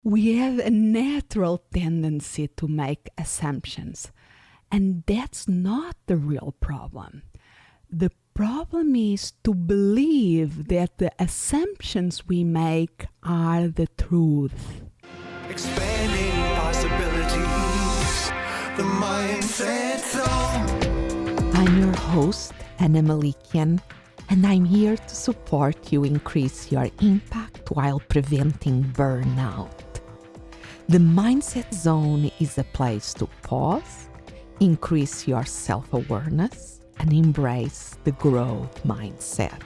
We have a natural tendency to make assumptions, and that's not the real problem. The problem is to believe that the assumptions we make are the truth. Expanding possibilities, the mindset zone. I'm your host, Ana Melikian, and I'm here to support you increase your impact while preventing burnout. The Mindset Zone is a place to pause, increase your self-awareness, and embrace the growth mindset.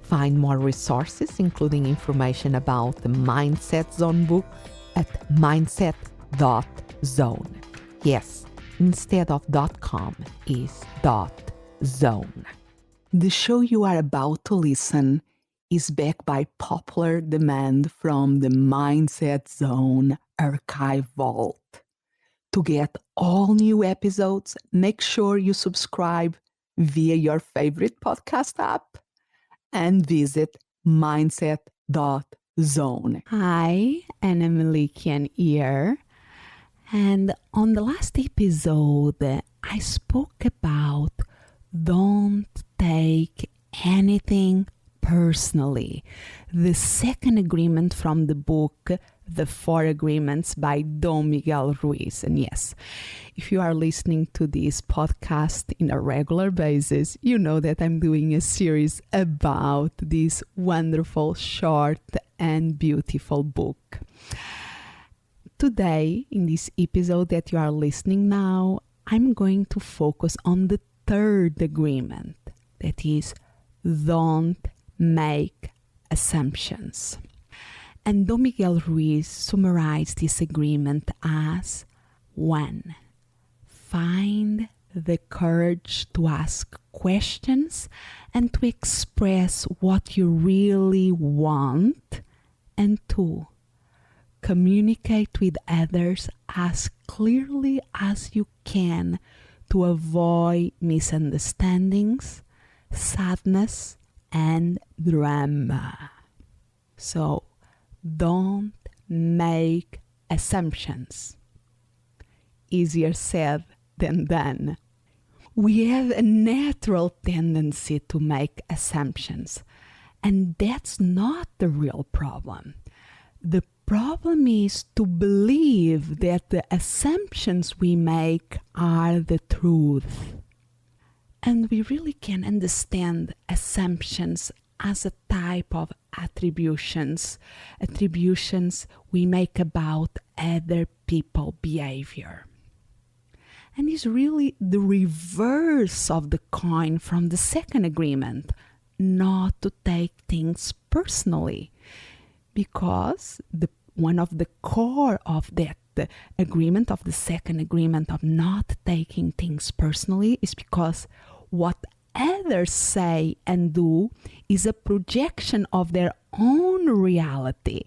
Find more resources, including information about the Mindset Zone book at mindset.zone. Yes, instead of .com is .zone. The show you are about to listen is backed by popular demand from the Mindset Zone archive vault. To get all new episodes, make sure you subscribe via your favorite podcast app and visit mindset.zone. Hi, Ana Melikian here. And on the last episode, I spoke about don't take anything personally. The second agreement from the book, The 4 Agreements by Don Miguel Ruiz. And yes, if you are listening to this podcast in a regular basis, you know that I'm doing a series about this wonderful, short, and beautiful book. Today, in this episode that you are listening now, I'm going to focus on the third agreement, that is, don't make assumptions. And Don Miguel Ruiz summarized this agreement as 1. Find the courage to ask questions and to express what you really want. And 2. Communicate with others as clearly as you can to avoid misunderstandings, sadness, and drama. So, don't make assumptions. Easier said than done. We have a natural tendency to make assumptions, and that's not the real problem. The problem is to believe that the assumptions we make are the truth. And we really can understand assumptions as a type of attributions we make about other people's behavior. And it's really the reverse of the coin from the second agreement, not to take things personally. Because one of the core of that agreement, of the second agreement of not taking things personally, is because what others say and do is a projection of their own reality.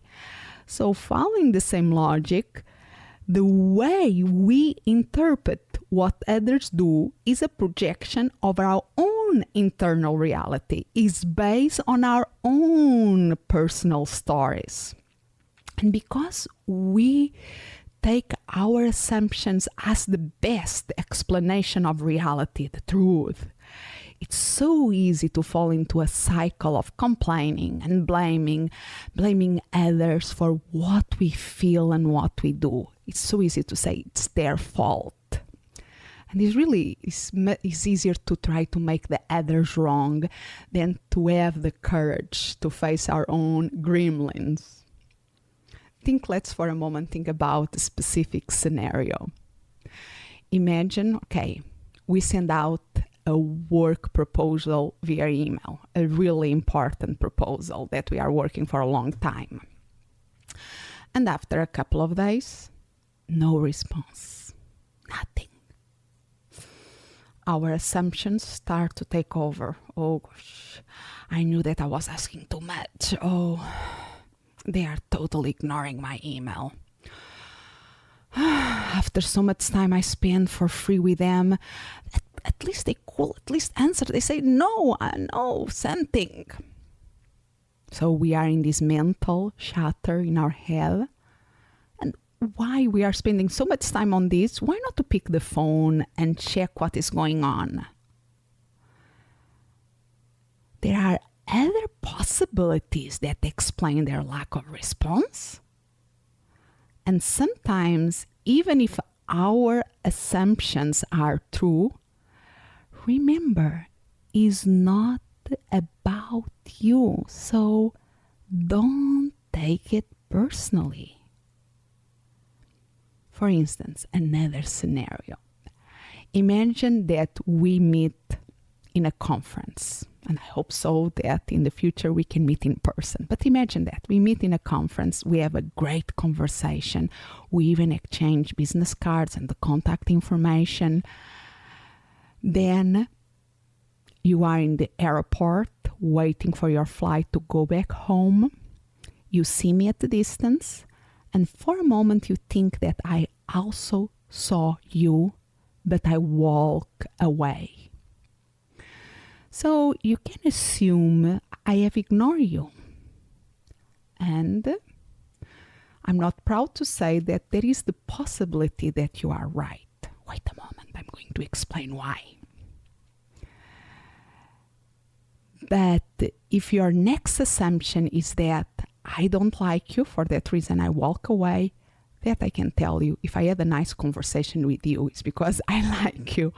So following the same logic, the way we interpret what others do is a projection of our own internal reality, is based on our own personal stories. And because we take our assumptions as the best explanation of reality, the truth, it's so easy to fall into a cycle of complaining and blaming others for what we feel and what we do. It's so easy to say it's their fault. And it's really it's easier to try to make the others wrong than to have the courage to face our own gremlins. Let's for a moment think about a specific scenario. Imagine, we send out a work proposal via email, a really important proposal that we are working for a long time. And after a couple of days, no response, nothing. Our assumptions start to take over. Oh gosh, I knew that I was asking too much. Oh, they are totally ignoring my email. After so much time I spent for free with them, at least they could at least answer. They say, no, something. So we are in this mental chatter in our head why we are spending so much time on this, why not to pick the phone and check what is going on? There are other possibilities that explain their lack of response. And sometimes, even if our assumptions are true, remember, it's not about you. So don't take it personally. For instance, another scenario. Imagine that we meet in a conference, and I hope so that in the future we can meet in person. But imagine that we meet in a conference, we have a great conversation, we even exchange business cards and the contact information. Then you are in the airport waiting for your flight to go back home. You see me at the distance, and for a moment you think that I also saw you, but I walk away. So you can assume I have ignored you. And I'm not proud to say that there is the possibility that you are right. Wait a moment, I'm going to explain why. But if your next assumption is that I don't like you, for that reason I walk away, that I can tell you, if I had a nice conversation with you, it's because I like you.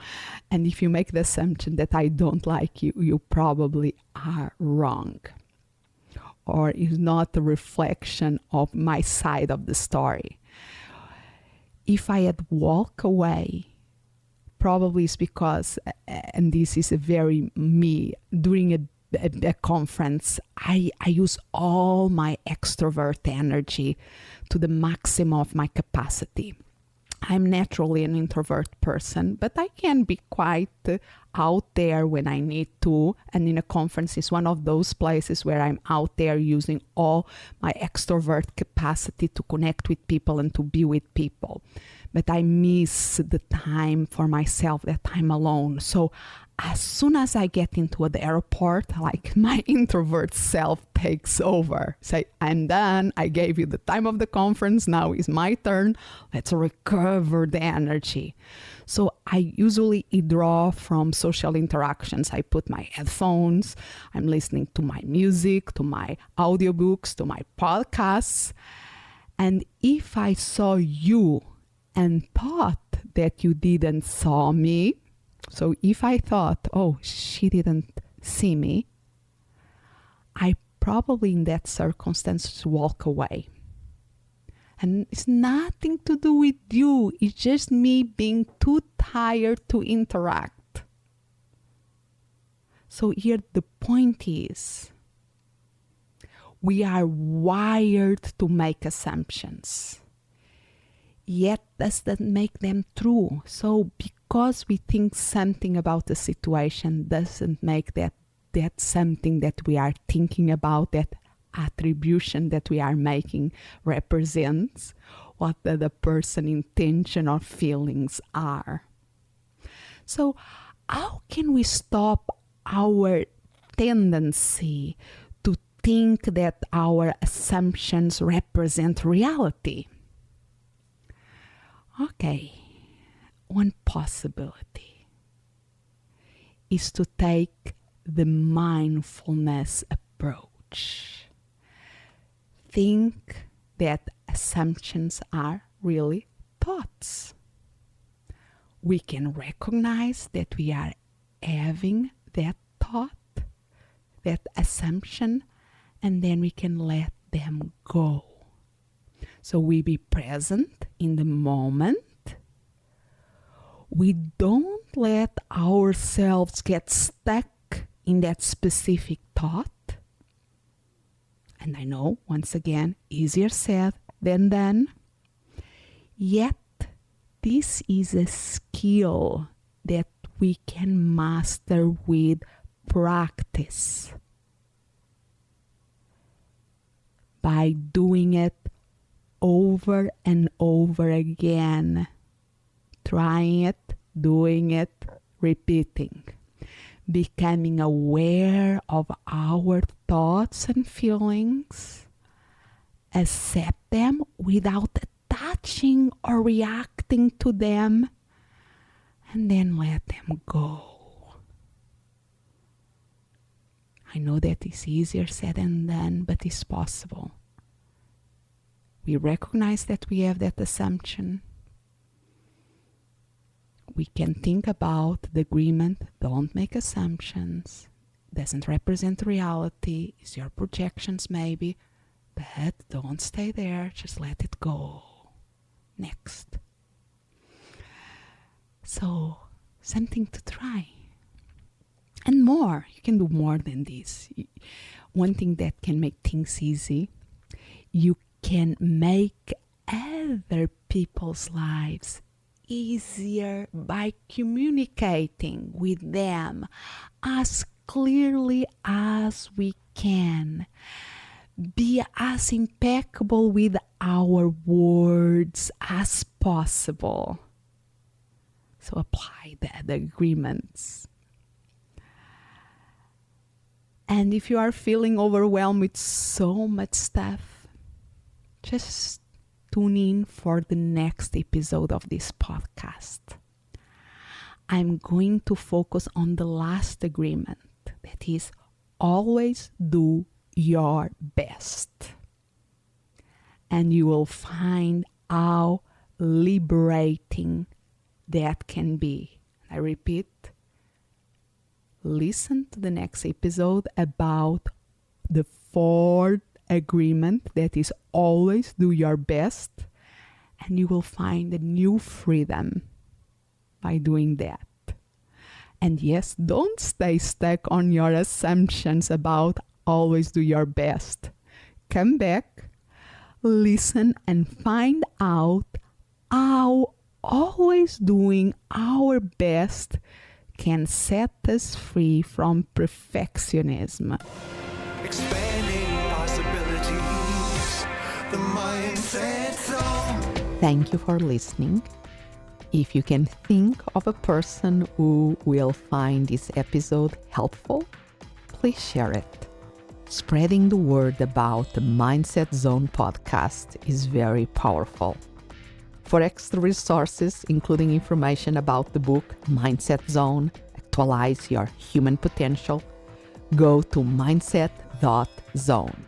And if you make the assumption that I don't like you, you probably are wrong. Or is not a reflection of my side of the story. If I had walked away, probably it's because, and this is a very me, during a conference, I use all my extrovert energy to the maximum of my capacity. I'm naturally an introvert person, but I can be quite out there when I need to. And in a conference is one of those places where I'm out there using all my extrovert capacity to connect with people and to be with people. But I miss the time for myself, that time alone. So as soon as I get into the airport, like my introvert self takes over. Say, I'm done. I gave you the time of the conference. Now is my turn. Let's recover the energy. So I usually withdraw from social interactions. I put my headphones. I'm listening to my music, to my audiobooks, to my podcasts. And if I saw you and thought that you didn't saw me, so if I thought, oh, she didn't see me, I probably in that circumstance walk away. And it's nothing to do with you. It's just me being too tired to interact. So here the point is, we are wired to make assumptions. Yet does that make them true? So because we think something about the situation doesn't make that something that we are thinking about, that attribution that we are making represents what the other person's intention or feelings are. So how can we stop our tendency to think that our assumptions represent reality? Okay, one possibility is to take the mindfulness approach. Think that assumptions are really thoughts. We can recognize that we are having that thought, that assumption, and then we can let them go. So we be present in the moment. We don't let ourselves get stuck in that specific thought. And I know, once again, easier said than done. Yet, this is a skill that we can master with practice. By doing it over and over again, trying it, doing it, repeating, becoming aware of our thoughts and feelings, accept them without watching or reacting to them, and then let them go. I know that it's easier said than done, but it's possible. We recognize that we have that assumption. We can think about the agreement, don't make assumptions, doesn't represent reality, it's your projections maybe, but don't stay there, just let it go. Next. So, something to try. And more, you can do more than this. One thing that can make things easy, you can make other people's lives easier by communicating with them as clearly as we can. Be as impeccable with our words as possible. So apply the agreements. And if you are feeling overwhelmed with so much stuff, just tune in for the next episode of this podcast. I'm going to focus on the last agreement, that is, always do your best. And you will find how liberating that can be. I repeat, listen to the next episode about the fourth agreement, that is always do your best, and you will find a new freedom by doing that. And yes, don't stay stuck on your assumptions about always do your best. Come back, listen, and find out how always doing our best can set us free from perfectionism. Expanding possibilities, the mindset zone. Thank you for listening. If you can think of a person who will find this episode helpful, please share it. Spreading the word about the Mindset Zone podcast is very powerful. For extra resources, including information about the book Mindset Zone, Actualize Your Human Potential, go to mindset.zone.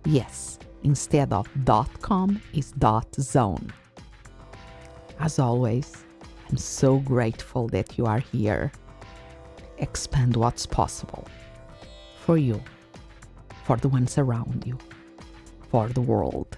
Yes, instead of .com is .zone. As always, I'm so grateful that you are here. Expand what's possible. For you, for the ones around you, for the world.